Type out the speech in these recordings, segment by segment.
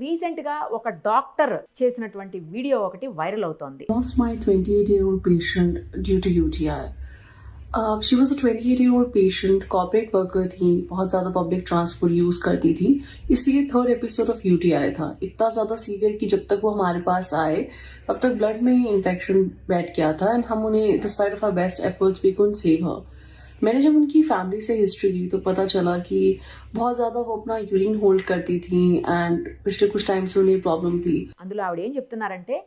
Recent గా ఒక doctor చేసినటువంటి వీడియో ఒకటి వైరల్ అవుతోంది. Lost my 28-year-old patient due to UTI. She was a 28-year-old patient, corporate worker थी, बहुत ज़्यादा पब्लिक ट्रांसपोर्ट यूज़ करती थी, इसलिए थर्ड एपिसोड ऑफ यूटीआई था. इतना ज़्यादा सीवियर कि जब तक वो हमारे पास आए तब तक ब्लड में इन्फेक्शन बैठ गया था एंड हम उन्हें despite of our best efforts we couldn't save her. मैंने जब उनकी फैमिली से हिस्ट्री ली तो पता चला कि बहुत ज़्यादा वो अपना यूरिन होल्ड करती थी एंड पिछले कुछ टाइम से उन्हें प्रॉब्लम थी. అందులో ఆవిడ ఏం చెప్తున్నారంటే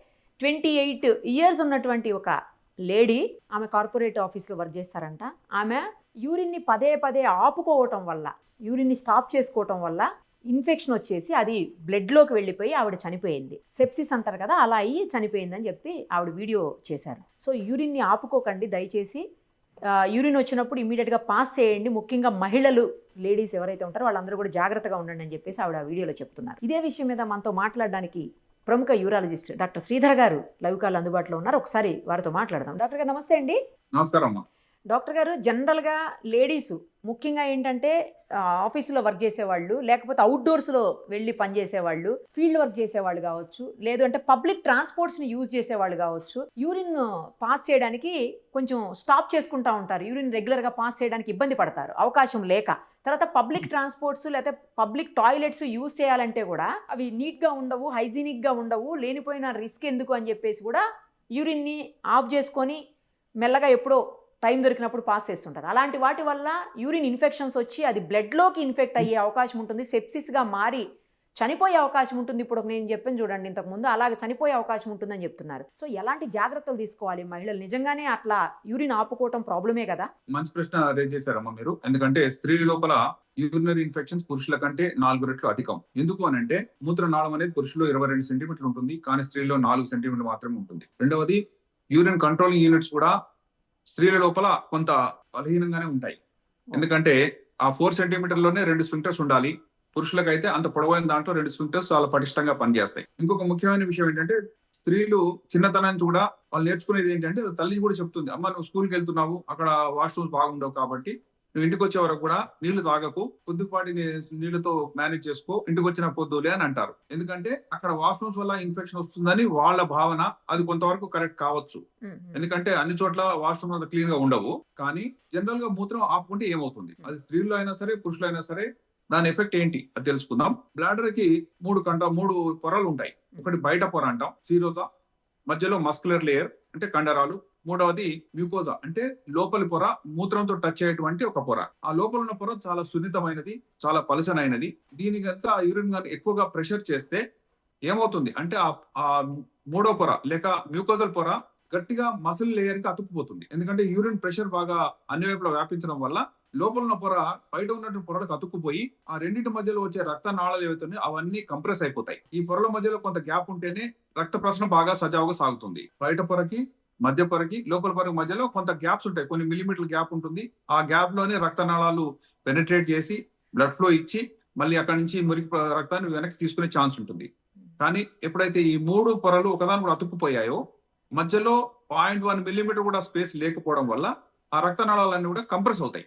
28 ఇయర్స్ ఉన్నటువంటి ఒక లేడీ, ఆమె కార్పొరేట్ ఆఫీస్లో వర్క్ చేస్తారంట. ఆమె యూరిన్ని పదే పదే ఆపుకోవటం వల్ల, యూరిన్ని స్టాప్ చేసుకోవటం వల్ల ఇన్ఫెక్షన్ వచ్చేసి అది బ్లడ్లోకి వెళ్ళిపోయి ఆవిడ చనిపోయింది. సెప్సిస్ అంటారు కదా, అలా అయ్యి చనిపోయిందని చెప్పి ఆవిడ వీడియో చేశారు. సో యూరిన్ని ఆపుకోకండి దయచేసి. యూరిన్ వచ్చినప్పుడు ఇమీడియట్గా పాస్ చేయండి. ముఖ్యంగా మహిళలు, లేడీస్ ఎవరైతే ఉంటారో వాళ్ళందరూ కూడా జాగ్రత్తగా ఉండండి అని చెప్పేసి ఆవిడ వీడియోలో చెప్తున్నారు. ఇదే విషయం మీద మనతో మాట్లాడడానికి ప్రముఖ యూరాలజిస్ట్ డాక్టర్ శ్రీధర్ గారు లైవ్ కాల్ అందుబాటులో ఉన్నారు. ఒకసారి వారితో మాట్లాడదాం. డాక్టర్ గారు నమస్తే అండి. నమస్కారం అమ్మా. డాక్టర్ గారు, జనరల్గా లేడీస్ ముఖ్యంగా ఏంటంటే ఆఫీసులో వర్క్ చేసేవాళ్ళు, లేకపోతే అవుట్డోర్స్లో వెళ్ళి పనిచేసేవాళ్ళు, ఫీల్డ్ వర్క్ చేసేవాళ్ళు కావచ్చు, లేదు అంటే పబ్లిక్ ట్రాన్స్పోర్ట్స్ని యూజ్ చేసేవాళ్ళు కావచ్చు, యూరిన్ పాస్ చేయడానికి కొంచెం స్టాప్ చేసుకుంటూ ఉంటారు. యూరిన్ రెగ్యులర్గా పాస్ చేయడానికి ఇబ్బంది పడతారు అవకాశం లేక. తర్వాత పబ్లిక్ ట్రాన్స్పోర్ట్స్ లేకపోతే పబ్లిక్ టాయిలెట్స్ యూజ్ చేయాలంటే కూడా అవి నీట్గా ఉండవు, హైజీనిక్గా ఉండవు, లేనిపోయిన రిస్క్ ఎందుకు అని చెప్పేసి కూడా యూరిన్ని ఆఫ్ చేసుకొని మెల్లగా ఎప్పుడో టైం దొరికినప్పుడు పాస్ చేస్తుంటారు. అలాంటి వాటి వల్ల యూరిన్ ఇన్ఫెక్షన్స్ వచ్చి అది బ్లడ్లోకి ఇన్ఫెక్ట్ అయ్యే అవకాశం ఉంటుంది, సెప్సిస్గా మారి చనిపోయే అవకాశం ఉంటుంది. ఇప్పుడు నేను చెప్పాను చూడండి ఇంతకుముందు, అలాగే చనిపోయే అవకాశం ఉంటుందని చెప్తున్నారు. సో ఎలాంటి జాగ్రత్తలు తీసుకోవాలి మహిళలు? నిజంగానే అట్లా యూరిన్ ఆపుకోవటం ప్రాబ్లమే కదా? మంచి ప్రశ్న రేజ్ చేశారమ్మా మీరు. ఎందుకంటే స్త్రీల లోపల యూరినరీ ఇన్ఫెక్షన్స్ పురుషుల కంటే 4 రెట్లు అధికం. ఎందుకు అని అంటే మూత్రనాళం అనేది పురుషులో 22 సెంటీమీటర్లు ఉంటుంది, కానీ స్త్రీలో 4 సెంటీమీటర్లు మాత్రమే ఉంటుంది. రెండవది, యూరిన్ కంట్రోలింగ్ యూనిట్స్ కూడా స్త్రీల లోపల కొంత బలహీనంగానే ఉంటాయి. ఎందుకంటే ఆ 4 సెంటీమీటర్లోనే 2 స్ఫింక్టర్స్ ఉండాలి. పురుషులకైతే అంత పొడవైన దాంట్లో 2 స్ఫింక్టర్స్ చాలా పటిష్టంగా పనిచేస్తాయి. ఇంకొక ముఖ్యమైన విషయం ఏంటంటే, స్త్రీలు చిన్నతనాన్ని కూడా వాళ్ళు నేర్చుకునేది ఏంటంటే, తల్లి కూడా చెప్తుంది, అమ్మ నువ్వు స్కూల్కి వెళ్తున్నావు, అక్కడ వాష్రూమ్స్ బాగుండవు కాబట్టి నువ్వు ఇంటికి వచ్చే వరకు కూడా నీళ్లు తాగకు, కొద్దిపాటి నీళ్లతో మేనేజ్ చేసుకో, ఇంటికి వచ్చిన పొద్దులే అని అంటారు. ఎందుకంటే అక్కడ వాష్రూమ్స్ వల్ల ఇన్ఫెక్షన్ వస్తుందని వాళ్ళ భావన. అది కొంతవరకు కరెక్ట్ కావచ్చు, ఎందుకంటే అన్ని చోట్ల వాష్రూమ్ అంత క్లీన్ గా ఉండవు. కానీ జనరల్ గా మూత్రం ఆపుకుంటే ఏమవుతుంది, అది స్త్రీల్లో అయినా సరే పురుషులు అయినా సరే దాని ఎఫెక్ట్ ఏంటి అది తెలుసుకుందాం. బ్లాడర్ కి 3 పొరలు ఉంటాయి. ఒకటి బయట పొర అంటాం సీరోజా, మధ్యలో మస్కులర్ లేయర్ అంటే కండరాలు, మూడవది మ్యూకోజా అంటే లోపలి పొర, మూత్రంతో టచ్ అయ్యేటువంటి ఒక పొర. ఆ లోపల ఉన్న పొర చాలా సున్నితమైనది, చాలా పలసనైనది. దీని కనుక యూరిన్ కానీ ఎక్కువగా ప్రెషర్ చేస్తే ఏమవుతుంది అంటే ఆ మూడో పొర లేక మ్యూకోజల్ పొర గట్టిగా మసిల్ లేయర్ కి అతుక్కుపోతుంది. ఎందుకంటే యూరిన్ ప్రెషర్ బాగా అన్ని వైపులా వ్యాపించడం వల్ల లోపల ఉన్న పొర బయట ఉన్నటువంటి పొరలకు అతుక్కుపోయి ఆ రెండింటి మధ్యలో వచ్చే రక్త నాళాలు ఏవైతున్నాయో అవన్నీ కంప్రెస్ అయిపోతాయి. ఈ పొరల మధ్యలో కొంత గ్యాప్ ఉంటేనే రక్త ప్రసరణ బాగా సజావుగా సాగుతుంది. బయట పొరకి, మధ్య పొరకి, లోపల పొరకి మధ్యలో కొంత గ్యాప్స్ ఉంటాయి, కొన్ని మిల్లీమీటర్ల గ్యాప్ ఉంటుంది. ఆ గ్యాప్ లోనే రక్తనాళాలు పెనిట్రేట్ చేసి బ్లడ్ ఫ్లో ఇచ్చి మళ్ళీ అక్కడి నుంచి మురికి రక్తాన్ని వెనక్కి తీసుకునే ఛాన్స్ ఉంటుంది. కానీ ఎప్పుడైతే ఈ 3 పొరలు ఒకదాని కూడా అతుక్కుపోయాయో, మధ్యలో 0.1 మిల్లీమీటర్ కూడా స్పేస్ లేకపోవడం వల్ల ఆ రక్తనాళాలన్నీ కూడా కంప్రెస్ అవుతాయి.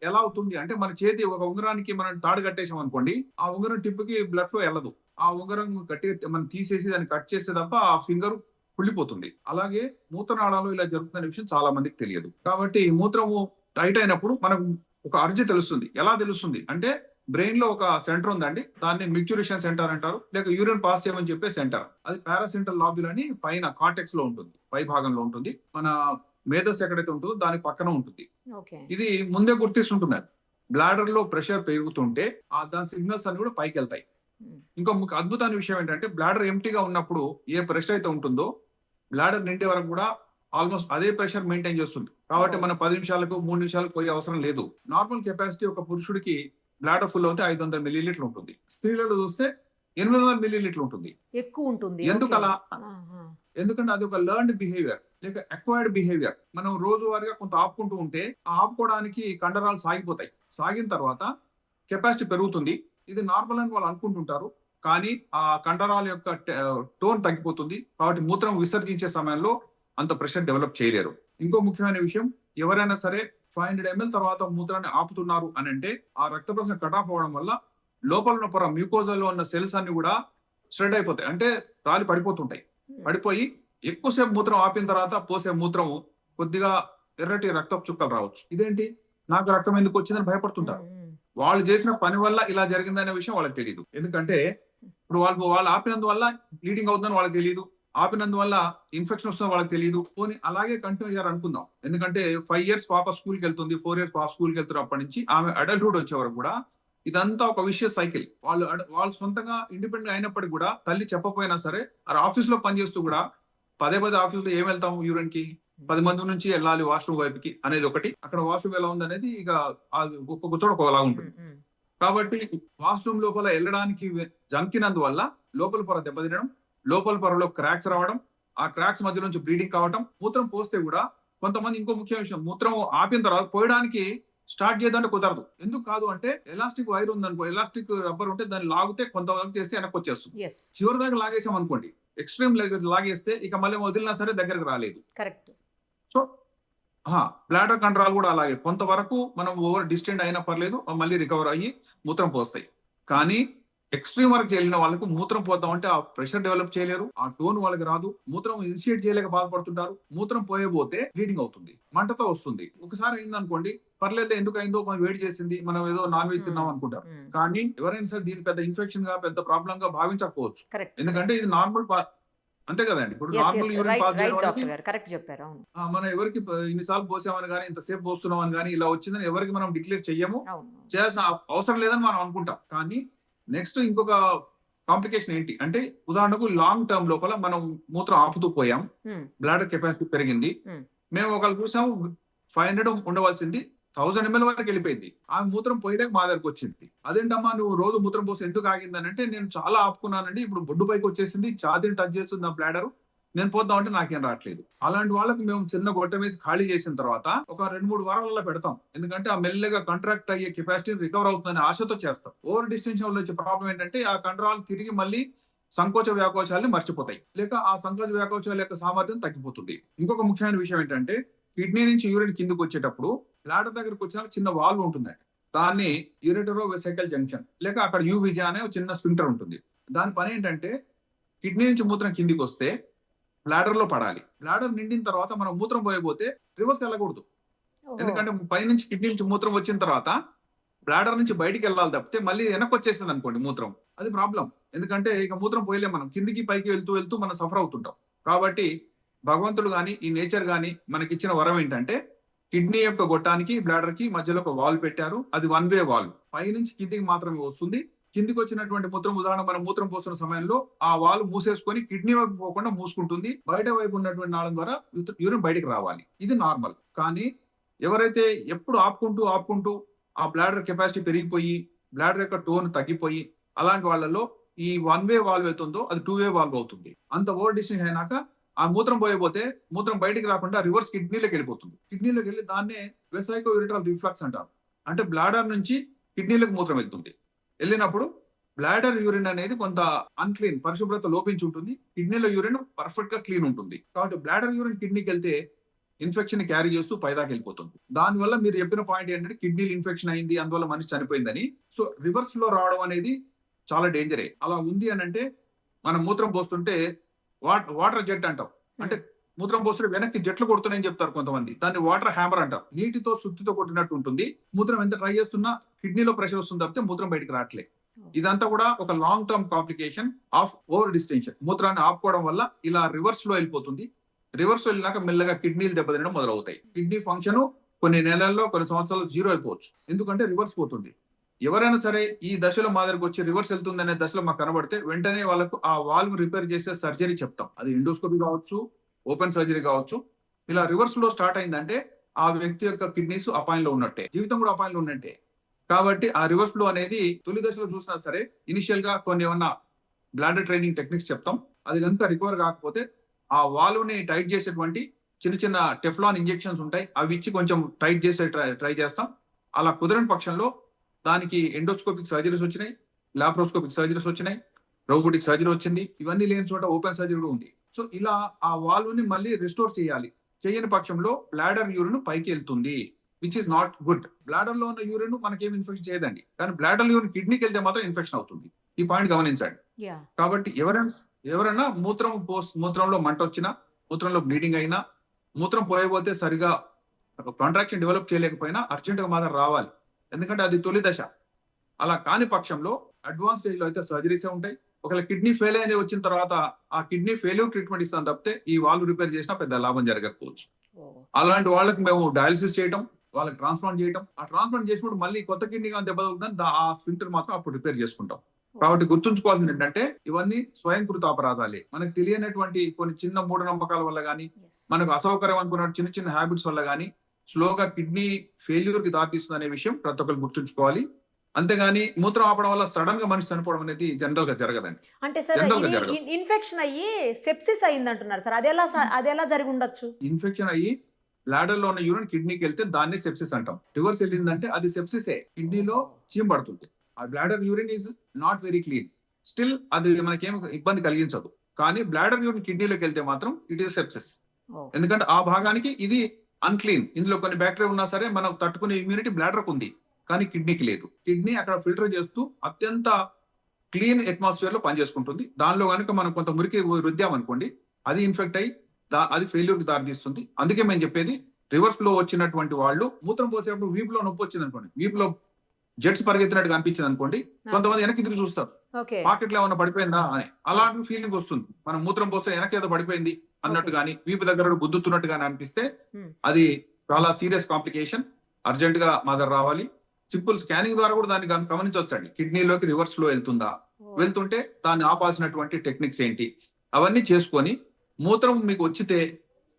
ఎలా అవుతుంది అంటే, మన చేతి ఒక ఉంగరానికి మనం తాడు కట్టేసాం అనుకోండి, ఆ ఉంగరం టిప్కి బ్లడ్ ఫ్లో వెళ్ళదు. ఆ ఉంగరం గట్టి మనం తీసేసి దాన్ని కట్ చేస్తే తప్ప ఆ ఫింగర్ కుళ్ళిపోతుంది. అలాగే మూత్రనాళాలు ఇలా జరుగుతున్న విషయం చాలా మందికి తెలియదు. కాబట్టి మూత్రము టైట్ అయినప్పుడు మనకు ఒక అర్జీ తెలుస్తుంది. ఎలా తెలుస్తుంది అంటే, బ్రెయిన్ లో ఒక సెంటర్ ఉందండి, దాన్ని మిక్చురేషన్ సెంటర్ అంటారు, లేక యూరిన్ పాస్ చేయమని చెప్పే సెంటర్. అది పారాసెంట్రల్ లాబ్యుల్ అని పైన కార్టెక్స్ లో ఉంటుంది, పై భాగంలో ఉంటుంది. మన మేధస్సు ఎక్కడైతే ఉంటుందో దాని పక్కన ఉంటుంది. ఇది ముందే గుర్తిస్తుంటుంది. బ్లాడర్ లో ప్రెషర్ పెరుగుతుంటే దాని సిగ్నల్స్ అన్ని కూడా పైకి వెళ్తాయి. ఇంకో అద్భుతమైన విషయం ఏంటంటే, బ్లాడర్ ఎంటీగా ఉన్నప్పుడు ఏ ప్రెషర్ అయితే ఉంటుందో బ్లాడర్ నిండే వరకు కూడా ఆల్మోస్ట్ అదే ప్రెషర్ మెయింటైన్ చేస్తుంది. కాబట్టి మనం 10 నిమిషాలకు 3 నిమిషాలకు పోయే అవసరం లేదు. నార్మల్ కెపాసిటీ ఒక పురుషుడికి బ్లాడర్ ఫుల్ అవుతే 500 మిల్లీలీటర్లు ఉంటుంది. స్త్రీలలో చూస్తే 800 మిల్లీలీటర్లు ఉంటుంది. ఎక్కువ ఉంటుంది. ఎందుకు అలా? ఎందుకంటే అది ఒక లెర్న్డ్ బిహేవియర్ లేక అక్వైర్డ్ బిహేవియర్. మనం రోజువారీగా కొంత ఆపుకుంటూ ఉంటే ఆ ఆపుకోవడానికి కండరాలు సాగిపోతాయి. సాగిన తర్వాత కెపాసిటీ పెరుగుతుంది. ఇది నార్మల్ అని వాళ్ళు అనుకుంటుంటారు, కానీ ఆ కండరాల యొక్క టోన్ తగ్గిపోతుంది. కాబట్టి మూత్రం విసర్జించే సమయంలో అంత ప్రెషర్ డెవలప్ చేయలేరు. ఇంకో ముఖ్యమైన విషయం, ఎవరైనా సరే 500 ml తర్వాత మూత్రాన్ని ఆపుతున్నారు అని అంటే, ఆ రక్త ప్రసరణ కట్ ఆఫ్ అవడం వల్ల లోపల ఉన్న పొర మ్యూకోజాలో ఉన్న సెల్స్ అన్ని కూడా స్ప్రెడ్ అయిపోతాయి, అంటే రాలి పడిపోతుంటాయి. పడిపోయి ఎక్కువసేపు మూత్రం ఆపిన తర్వాత పోసే మూత్రం కొద్దిగా ఎర్రటి రక్తపు చుక్కలు రావచ్చు. ఇదేంటి నాకు రక్తం ఎందుకు వచ్చిందని భయపడుతుంటారు. వాళ్ళు చేసిన పని వల్ల ఇలా జరిగిందనే విషయం వాళ్ళకి తెలియదు. ఎందుకంటే ఇప్పుడు వాళ్ళు ఆపినందువల్ల బ్లీడింగ్ అవుతుందని వాళ్ళకి తెలియదు, ఆపినందువల్ల ఇన్ఫెక్షన్ వస్తుందని వాళ్ళకి తెలియదు. పోనీ అలాగే కంటిన్యూ అయ్యారు అనుకుందాం. ఎందుకంటే 5 years పాప స్కూల్కి వెళ్తుంది, 4 years పాప స్కూల్కి వెళ్తున్నప్పటి నుంచి ఆమె అడల్ట్హుడ్ వచ్చే వరకు కూడా ఇదంతా ఒక విషియస్ సైకిల్. వాళ్ళు సొంతంగా ఇండిపెండెంట్ అయినప్పటికీ కూడా తల్లి చెప్పపోయినా సరే ఆఫీస్ లో పనిచేస్తూ కూడా పదే ఆఫీస్ లో ఏం వెళ్తాం యూరిన్ కి, 10 మంది నుంచి వెళ్ళాలి వాష్రూమ్ వైపుకి అనేది ఒకటి. అక్కడ వాష్రూమ్ ఎలా ఉంది అనేది ఇక ఒక్కొక్క చోట ఒకలా ఉంటుంది. కాబట్టి వాష్రూమ్ లోపల వెళ్ళడానికి జంకినందువల్ల లోపల పొర దెబ్బతినడం, లోపల పొరలో క్రాక్స్ రావడం, ఆ క్రాక్స్ మధ్య నుంచి బ్లీడింగ్ కావడం. మూత్రం పోస్తే కూడా కొంతమంది, ఇంకో ముఖ్య విషయం, మూత్రం ఆపిన తర్వాత పోయడానికి స్టార్ట్ చేద్దామంటే కుదరదు. ఎందుకు కాదు అంటే ఎలాస్టిక్ వైర్ ఉందనుకో, ఎలాస్టిక్ రబ్బర్ ఉంటే దాన్ని లాగితే కొంతవరకు చేస్తే వెనక్కి వచ్చేస్తుంది. చివరి దాకా లాగేసాం అనుకోండి, ఎక్స్ట్రీమ్ లాగేస్తే ఇక మళ్ళీ వదిలినా సరే దగ్గరకు రాలేదు. కరెక్ట్. సో బ్లాడర్ కంట్రోల్ కూడా అలాగే, కొంతవరకు మనం ఓవర్ డిస్టెండ్ అయినా పర్లేదు, మళ్ళీ రికవర్ అయ్యి మూత్రం పోస్తాయి. కానీ ఎక్స్ట్రీమ్ వరకు వెళ్ళిన వాళ్ళకు మూత్రం పోతాం అంటే ఆ ప్రెషర్ డెవలప్ చేయలేరు, ఆ టోన్ వాళ్ళకి రాదు, మూత్రం ఇనిషియేట్ చేయలేక బాధపడుతుంటారు. మూత్రం పోయబోతే బ్లీడింగ్ అవుతుంది, మంటతో వస్తుంది. ఒకసారి అయింది అనుకోండి, పర్లేదు, ఎందుకు అయిందో మనం వేడి చేసింది, మనం ఏదో నాన్ వెజ్ తిన్నాం అనుకుంటారు. కానీ ఎవరైనా సరే దీని పెద్ద ఇన్ఫెక్షన్ గా, పెద్ద ప్రాబ్లం గా భావించకపోవచ్చు. ఎందుకంటే ఇది నార్మల్, అంతే కదండి. ఇప్పుడు నార్మల్ యూరిన్ పాస్ చేయడం మనం ఎవరికి ఇన్నిసార్లు పోసామని కానీ, ఇంతసేపు పోస్తున్నాం అని కానీ, ఇలా వచ్చిందని ఎవరికి మనం డిక్లేర్ చెయ్యము, చేయాల్సిన అవసరం లేదని మనం అనుకుంటాం. కానీ నెక్స్ట్ ఇంకొక కాంప్లికేషన్ ఏంటి అంటే, ఉదాహరణకు లాంగ్ టర్మ్ లోపల మనం మూత్రం ఆపుతూ పోయాం, బ్లాడర్ కెపాసిటీ పెరిగింది, మేము ఒకళ్ళు చూసాము 500 ఉండవలసింది 1000 ml వరకు వెళ్ళిపోయింది, ఆమె మూత్రం పోయలేక మా దగ్గరకు వచ్చింది. అదేంటమ్మా నువ్వు రోజు మూత్రం పోసి ఎందుకు ఆగిందని అంటే, నేను చాలా ఆపుకున్నానండి, ఇప్పుడు బొడ్డు పైకి వచ్చేసింది, ఛాతీని టచ్ చేస్తుంది నా బ్లాడర్, నేను పోద్దాం అంటే నాకేం రావట్లేదు. అలాంటి వాళ్ళకి మేము చిన్న గొట్టం వేసి ఖాళీ చేసిన తర్వాత ఒక 2-3 వారాలలో పెడతాం. ఎందుకంటే ఆ మెల్లగా కాంట్రాక్ట్ అయ్యే కెపాసిటీ రికవర్ అవుతుందనే ఆశతో చేస్తాం. ఓవర్ డిస్టెన్షన్ వల్ల వచ్చే ప్రాబ్లం ఏంటంటే, ఆ కంట్రోల్ తిరిగి మళ్ళీ సంకోచ వ్యాకోచాలని మర్చిపోతాయి, లేక ఆ సంకోచ వ్యాకోచాల యొక్క సామర్థ్యం తగ్గిపోతుంది. ఇంకొక ముఖ్యమైన విషయం ఏంటంటే, కిడ్నీ నుంచి యూరిన్ కిందకు వచ్చేటప్పుడు బ్లాడర్ దగ్గరకు వచ్చిన చిన్న వాల్వ్ ఉంటుంది, దాన్ని యూరెటరో వెసికల్ జంక్షన్, లేక అక్కడ యూవిజా అనే చిన్న స్ఫింక్టర్ ఉంటుంది. దాని పని ఏంటంటే, కిడ్నీ నుంచి మూత్రం కిందికి వస్తే బ్లాడర్ లో పడాలి. బ్లాడర్ నిండిన తర్వాత మనం మూత్రం పోయబోతే రివర్స్ వెళ్ళకూడదు. ఎందుకంటే పైనుంచి కిడ్నీ నుంచి మూత్రం వచ్చిన తర్వాత బ్లాడర్ నుంచి బయటికి వెళ్ళాలి తప్పితే మళ్ళీ వెనక్కి వచ్చేసింది అనుకోండి మూత్రం, అది ప్రాబ్లం. ఎందుకంటే ఇక మూత్రం పోయలేం, మనం కిందికి పైకి వెళ్తూ మనం సఫర్ అవుతుంటాం. కాబట్టి భగవంతుడు గాని, ఈ నేచర్ గాని మనకి ఇచ్చిన వరం ఏంటంటే, కిడ్నీ యొక్క గొట్టానికి బ్లాడర్ కి మధ్యలో ఒక వాల్వ్ పెట్టారు. అది 1-way వాల్వ్, పైనుంచి కిందికి మాత్రమే వస్తుంది. కిందికి వచ్చినటువంటి మూత్రం, ఉదాహరణ మనం మూత్రం పోస్తున్న సమయంలో ఆ వాల్వ్ మూసేసుకొని కిడ్నీ వైపు పోకుండా మూసుకుంటుంది, బయట వైపు ఉన్నటువంటి నాళం ద్వారా యూరిన్ బయటికి రావాలి. ఇది నార్మల్. కానీ ఎవరైతే ఎప్పుడు ఆపుకుంటూ ఆ బ్లాడర్ కెపాసిటీ పెరిగిపోయి బ్లాడర్ యొక్క టోన్ తగ్గిపోయి, అలాంటి వాళ్ళలో ఈ 1-way వాల్వ్ అవుతుందో అది 2-way వాల్వ్ అవుతుంది. అంత ఓవర్ డిస్టెన్స్ అయినాక ఆ మూత్రం పోయబోతే మూత్రం బయటికి రాకుండా రివర్స్ కిడ్నీలోకి వెళ్ళిపోతుంది. కిడ్నీలోకి వెళ్ళి దాన్నే వెసైకో యూరిటరల్ రిఫ్లక్స్ అంటారు. అంటే బ్లాడర్ నుంచి కిడ్నీలోకి మూత్రం వెళ్తుంది. వెళ్ళినప్పుడు బ్లాడర్ యూరిన్ అనేది కొంత అన్క్లీన్, పరిశుభ్రత లోపించి ఉంటుంది, కిడ్నీలో యూరిన్ పర్ఫెక్ట్ గా క్లీన్ ఉంటుంది. కాబట్టి బ్లాడర్ యూరిన్ కిడ్నీకి వెళ్తే ఇన్ఫెక్షన్ క్యారీ చేస్తూ పైదాకా వెళ్ళిపోతుంది. దానివల్ల మీరు చెప్పిన పాయింట్ ఏంటంటే, కిడ్నీలు ఇన్ఫెక్షన్ అయింది, అందువల్ల మనిషి చనిపోయిందని. సో రివర్స్ లో రావడం అనేది చాలా డేంజరే. అలా ఉంది అని అంటే, మనం మూత్రం పోస్తుంటే వాటర్ జెట్ అంటాం, అంటే మూత్రం పోస్తుంటే వెనక్కి జట్లు కొడుతున్నాయని చెప్తారు కొంతమంది, దాన్ని వాటర్ హ్యామర్ అంటారు. నీటితో సుత్తితో కొట్టినట్టు ఉంటుంది. మూత్రం ఎంత ట్రై చేస్తున్నా కిడ్నీలో ప్రెషర్ వస్తుంది తప్పితే మూత్రం బయటకు రావట్లేదు. ఇదంతా కూడా ఒక long term complication of over distension. మూత్రాన్ని ఆపుకోవడం వల్ల ఇలా రివర్స్ లో వెళ్ళిపోతుంది. రివర్స్ వెళ్ళినాక మెల్లగా కిడ్నీలు దెబ్బతినడం మొదలవుతాయి. కిడ్నీ ఫంక్షన్ కొన్ని నెలల్లో, కొన్ని సంవత్సరాలు 0 అయిపోవచ్చు, ఎందుకంటే రివర్స్ పోతుంది. ఎవరైనా సరే ఈ దశలో మా దగ్గరకు వచ్చి రివర్స్ వెళ్తుంది అనే దశలో మాకు కనబడితే వెంటనే వాళ్ళకు ఆ వాల్వ్ రిపేర్ చేసే సర్జరీ చెప్తాం. అది ఎండోస్కోపీ కావచ్చు, ఓపెన్ సర్జరీ కావచ్చు. ఇలా రివర్స్ లో స్టార్ట్ అయిందంటే ఆ వ్యక్తి యొక్క కిడ్నీస్ అపాయంలో ఉన్నట్టే, జీవితం కూడా అపాయంలో ఉన్నట్టే. కాబట్టి ఆ రివర్స్ ఫ్లో అనేది తొలి దశలో చూసినా సరే ఇనిషియల్ గా కొన్ని ఏమన్నా బ్లాడర్ ట్రైనింగ్ టెక్నిక్స్ చెప్తాం. అది కనుక రికవర్ కాకపోతే ఆ వాల్వ్ ని టైట్ చేసేటువంటి చిన్న టెఫ్లాన్ ఇంజెక్షన్స్ ఉంటాయి, అవి ఇచ్చి కొంచెం టైట్ చేసే ట్రై చేస్తాం. అలా కుదరని పక్షంలో దానికి ఎండోస్కోపిక్ సర్జరీస్ వచ్చినాయి, లాప్రోస్కోపిక్ సర్జరీస్ వచ్చినాయి, రోబోటిక్ సర్జరీ వచ్చింది. ఇవన్నీ లేని చోట ఓపెన్ సర్జరీ కూడా ఉంది. సో ఇలా ఆ వాల్వ్ ని మళ్ళీ రిస్టోర్ చేయాలి. చేయని పక్షంలో బ్లాడర్ యూరిన్ పైకి వెళ్తుంది, which is not good. Bladder లో ఉన్న యూరిన్ మనకేం ఇన్ఫెక్షన్ చేయదండి, కానీ బ్లాడర్ యూరిన్ కిడ్నీకి వెళ్తే మాత్రం ఇన్ఫెక్షన్ అవుతుంది. ఈ పాయింట్ గమనించండి. యా. కాబట్టి ఎవరైనా మూత్రంలో మంట వచ్చినా, మూత్రంలో బ్లీడింగ్ అయినా, మూత్రం పోయబోతే సరిగా కాంట్రాక్షన్ డెవలప్ చేయలేకపోయినా అర్జెంటుగా మాత్రం రావాలి. ఎందుకంటే అది తొలి దశ. అలా కాని పక్షంలో అడ్వాన్స్ స్టేజ్ లో అయితే సర్జరీసే ఉంటాయి. ఒకవేళ కిడ్నీ ఫెయిల్ అనేది వచ్చిన తర్వాత ఆ కిడ్నీ ఫెయిల్యూర్ ట్రీట్మెంట్ ఇస్తాను తప్పితే ఈ వాల్వ్ రిపేర్ చేసినా పెద్ద లాభం జరగకపోవచ్చు. అలాంటి వాళ్ళకి మేము డయాలిసిస్ చేయటం, వాళ్ళకి ట్రాన్స్ప్లాంట్ చేయటం, ఆ ట్రాన్స్ప్లాంట్ చేసినప్పుడు మళ్ళీ కొత్త కిడ్నీ కానీ దెబ్బ తగ్గుతుంది, ఆ ఫిల్టర్ మాత్రం అప్పుడు రిపేర్ చేసుకుంటాం. కాబట్టి గుర్తుంచుకోవాల్సింది ఏంటంటే ఇవన్నీ స్వయంకృత అపరాధాలే. మనకు తెలియనటువంటి కొన్ని చిన్న మూఢనమ్మకాల వల్ల కానీ, మనకు అసౌకర్యం అనుకున్న చిన్న చిన్న హ్యాబిట్స్ వల్ల కానీ స్లోగా కిడ్నీ ఫెయిల్యూర్ కి దారితీస్తుంది అనే విషయం ప్రతి ఒక్కరు గుర్తుంచుకోవాలి. అంతేగాని మూత్రం ఆపడం వల్ల సడన్ గా మనిషి చనిపోవడం అనేది జనరల్ గా జరగదండి. అంటే సార్ జనరల్ గా జరగదు. ఇన్ఫెక్షన్ అయ్యి సెప్సిస్ అయింది అంటున్నారు సార్, అది ఎలా జరిగి ఉండొచ్చు? ఇన్ఫెక్షన్ అయ్యి బ్లాడర్ లో ఉన్న యూరిన్ కిడ్నీకి వెళ్తే దాన్ని సెప్సిస్ అంటాం. రివర్స్ వెళ్ళిందంటే అది సెప్సిసే, కిడ్నీలో చీమ్ పడుతుంది. ఆ bladder urine is not very clean, still అది మనకేం ఇబ్బంది కలిగించదు. కానీ బ్లాడర్ యూరిన్ కిడ్నీలోకి వెళ్తే మాత్రం ఇట్ ఈస్ సెప్సిస్. ఎందుకంటే ఆ భాగానికి ఇది అన్క్లీన్, ఇందులో కొన్ని బ్యాక్టీరియా ఉన్నా సరే మనం తట్టుకునే ఇమ్యూనిటీ బ్లాడర్ ఉంది, కానీ కిడ్నీకి లేదు. కిడ్నీ అక్కడ ఫిల్టర్ చేస్తూ అత్యంత క్లీన్ అట్మాస్ఫియర్ లో పనిచేసుకుంటుంది. దానిలో కనుక మనం కొంత మురికి రుద్దామనుకోండి, అది ఇన్ఫెక్ట్ అయ్యి అది ఫెయిల్యూర్ కి దారితీస్తుంది. అందుకే మేము చెప్పేది, రివర్స్ ఫ్లో వచ్చినటువంటి వాళ్ళు మూత్రం పోసేటప్పుడు వీపులో నొప్పి వచ్చింది అనుకోండి, వీపులో జెట్స్ పరిగెత్తినట్టుగా అనిపించింది అనుకోండి, కొంతమంది వెనక్కి తిరిగి చూస్తారు, పాకెట్ లో ఏమన్నా పడిపోయిందా అని. అలాంటి ఫీలింగ్ వస్తుంది. మనం మూత్రం పోస్తే వెనక ఏదో పడిపోయింది అన్నట్టు గానీ, వీపు దగ్గర గుద్దుతున్నట్టు గానీ అనిపిస్తే అది చాలా సీరియస్ కాంప్లికేషన్, అర్జెంట్ గా మదర్ రావాలి. సింపుల్ స్కానింగ్ ద్వారా కూడా దాన్ని గమనించవచ్చండి. కిడ్నీలోకి రివర్స్ ఫ్లో వెళ్తుందా, వెళ్తుంటే దాన్ని ఆపాల్సినటువంటి టెక్నిక్స్ ఏంటి, అవన్నీ చేసుకొని మూత్రం మీకు వచ్చితే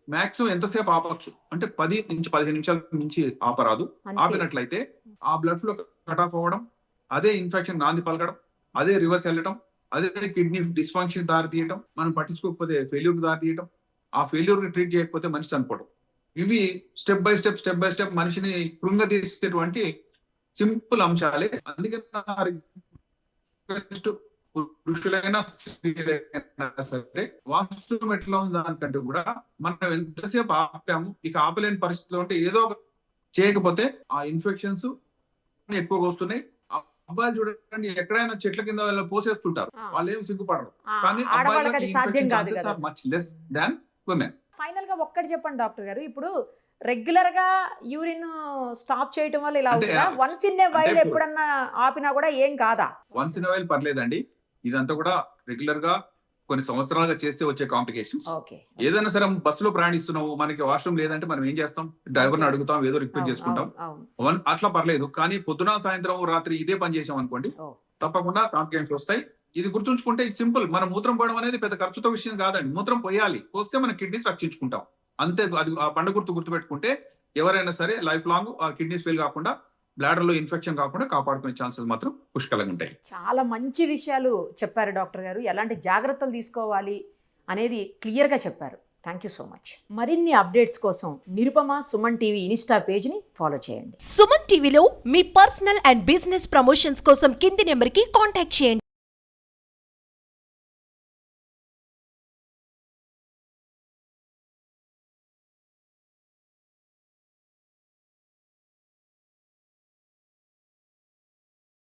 మాక్సిమం ఎంతసేపు ఆపచ్చు అంటే 10 నుంచి 15 నిమిషాల నుంచి ఆపరాదు. ఆపినట్లయితే ఆ బ్లడ్ ఫ్లో కట్ ఆఫ్ అవ్వడం, అదే ఇన్ఫెక్షన్ నాంది పలకడం, అదే రివర్స్ వెళ్ళడం, అదే కిడ్నీ డిస్ఫంక్షన్ దారి తీయడం, మనం పట్టించుకోకపోతే ఫెయిల్యూర్ దారి తీయడం, ఆ ఫెయిల్యూర్ ని ట్రీట్ చేయకపోతే మనిషి చనిపోవడం. ఇవి స్టెప్ బై స్టెప్ మనిషిని కృంగతీసేటువంటి సింపుల్ అంశాలే. అందుకే పురుషులైనా స్త్రీలైనా సరే వాష్రూమ్ ఎట్లా ఉంది దానికంటే కూడా మనం ఎంతసేపు ఆపాము, ఇక ఆపలేని పరిస్థితిలో ఉంటే ఏదో చేయకపోతే ఆ ఇన్ఫెక్షన్స్ ఎక్కువగా వస్తున్నాయి. అబ్బాయిలు చూడండి, ఎక్కడైనా చెట్ల కింద పోసేస్తుంటారు, వాళ్ళు ఏమి సిగ్గుపడరు. కానీ అబ్బాయిలకి much less than women. Final గా ఒక్కటి చెప్పండి డాక్టర్ గారు, ఇప్పుడు రెగ్యులర్ గా యూరిన్ స్టాప్ చేయడం వల్ల ఇలా అవుతుందా? వన్స్ ఇన్ ఏ వైల్ ఎప్పుడన్నా ఆపినా కూడా ఏం కాదా? వన్స్ ఇన్ ఏ వైల్ పర్లేదండి. ఇదంతా కూడా రెగ్యులర్ గా కొన్ని సంవత్సరాలుగా చేస్తే వచ్చే కాంప్లికేషన్స్. ఏదైనా సరే బస్సులో ప్రయాణిస్తున్నాము, మనకి వాష్రూమ్ లేదంటే మనం ఏం చేస్తాం, డ్రైవర్ని అడుగుతాం, ఏదో రిక్వెస్ట్ చేసుకుంటాం, అట్లా పర్లేదు. కానీ పొద్దున సాయంత్రం రాత్రి ఇదే పని చేసాం అనుకోండి, తప్పకుండా కాంప్లికేషన్స్ వస్తాయి. ఇది గుర్తుంచుకుంటే ఇది సింపుల్. మనం మూత్రం పోయడం అనేది పెద్ద ఖర్చుతో విషయం కాదండి. మూత్రం పోయాలి, పోస్తే మన కిడ్నీస్ రక్షించుకుంటాం అంతే. అది ఆ బండ గుర్తుపెట్టుకుంటే ఎవరైనా సరే లైఫ్ లాంగ్ ఆ కిడ్నీస్ ఫెయిల్ కాకుండా, బ్లాడర్ లో ఇన్ఫెక్షన్ కాకుండా కాపాడుకునే ఛాన్సెస్ మాత్రం పుష్కలంగా ఉంటాయి. చాలా మంచి విషయాలు చెప్పారు డాక్టర్ గారు, ఎలాంటి జాగ్రత్తలు తీసుకోవాలి అనేది క్లియర్ గా చెప్పారు. Thank you so much. మరిన్ని అప్డేట్స్ కోసం Nirupama Suman TV Insta page ని ఫాలో చేయండి. సుమన్ టీవీలో మీ పర్సనల్ అండ్ బిజినెస్ ప్రమోషన్స్ కోసం కింది నెంబర్ కి కాంటాక్ట్ చేయండి.